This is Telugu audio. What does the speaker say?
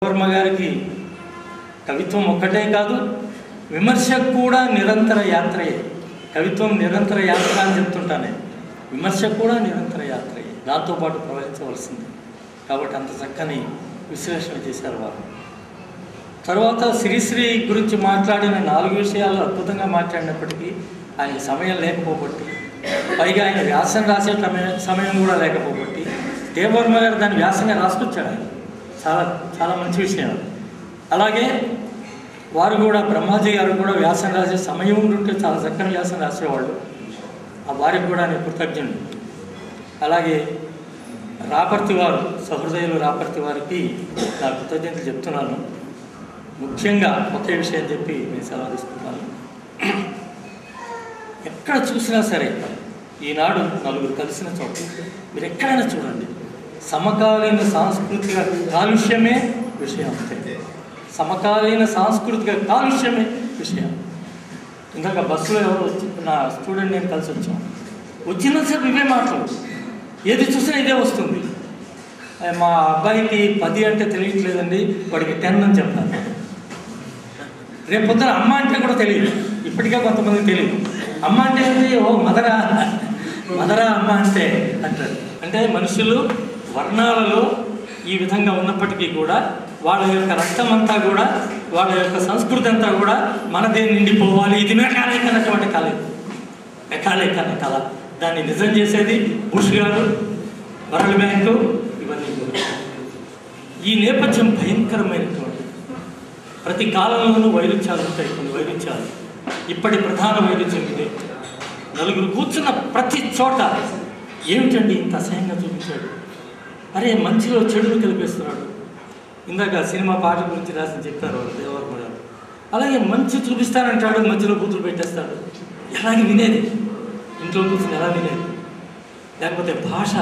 వర్మ గారికి కవిత్వం ఒక్కటే కాదు, విమర్శ కూడా నిరంతర యాత్రయే. కవిత్వం నిరంతర యాత్ర అని చెప్తుంటానే, విమర్శ కూడా నిరంతర యాత్రయే, దాంతోపాటు ప్రవహించవలసింది. కాబట్టి అంత చక్కని విశ్లేషణ చేశారు వారు. తర్వాత శ్రీశ్రీ గురించి మాట్లాడిన 4 విషయాలు అద్భుతంగా మాట్లాడినప్పటికీ ఆయన సమయం లేకపోబట్టి, పైగా ఆయన వ్యాసం రాసే సమయం కూడా లేకపోబట్టి, దేవవర్మ గారు దాన్ని వ్యాసంగా రాసుకొచ్చాడు. ఆయన చాలా చాలా మంచి విషయం. అలాగే వారు కూడా, బ్రహ్మాజీ గారు కూడా వ్యాసం రాసే సమయం ఉంటుంటే చాలా చక్కని వ్యాసం రాసేవాళ్ళు. వారికి కూడా నేను కృతజ్ఞుడు. అలాగే రాపర్తి వారు, సహృదయులు రాపర్తి వారికి నా కృతజ్ఞతలు చెప్తున్నాను. ముఖ్యంగా ఒకే విషయం చెప్పి నేను సెలవు తీసుకుంటాను. ఎక్కడ చూసినా సరే ఈనాడు నలుగురు కలిసిన చోట మీరు ఎక్కడైనా చూడండి, సమకాలీన సాంస్కృతిక కాలుష్యమే విషయం. అంతే, సమకాలీన సాంస్కృతిక కాలుష్యమే విషయం. ఇందాక బస్సులో ఎవరు వచ్చి, నా స్టూడెంట్ నేను కలిసి వచ్చాం, వచ్చినంతసేపు ఇవే మాటలు, ఏది చూసినా ఇదే వస్తుంది. మా అబ్బాయికి 10 అంటే తెలియట్లేదండి, వాడికి 10 అని చెప్తాను. రేపు పొద్దున అమ్మ అంటే కూడా తెలియదు, ఇప్పటికే కొంతమందికి తెలియదు. అమ్మ అంటే ఏంటి, ఓ మదరా మదరా అమ్మ అంటే అంటారు. అంటే మనుషులు వర్ణాలలో ఈ విధంగా ఉన్నప్పటికీ కూడా వాళ్ళ యొక్క రక్తం అంతా కూడా, వాళ్ళ యొక్క సంస్కృతి అంతా కూడా మనదే నిండిపోవాలి. ఇది మెకానిక్ అన్నటువంటి కళ, మెకానిక్ అన్న కళ. దాన్ని నిజం చేసేది బుష్ గారు, వరల్డ్ బ్యాంకు, ఇవన్నీ కూడా. ఈ నేపథ్యం భయంకరమైనటువంటి, ప్రతి కాలంలోనూ వైరుధ్యాలు ఉంటాయి. కొన్ని వైరుధ్యాలు, ఇప్పటి ప్రధాన వైరుధ్యం ఇదే. నలుగురు కూర్చున్న ప్రతి చోట ఏమిటండి ఇంత అసహ్యంగా చూపించాడు, అరే మంచిలో చెడును కలిపేస్తున్నాడు. ఇందాక సినిమా పాట గురించి రాసి చెప్పారు వాళ్ళు, దేవవర్మ గారు. అలాగే మంచి చూపిస్తానంటాడు, మధ్యలో బూతులు పెట్టేస్తాడు. ఎలాగే వినేది, ఇంట్లో కూర్చుని ఎలా వినేది? లేకపోతే భాష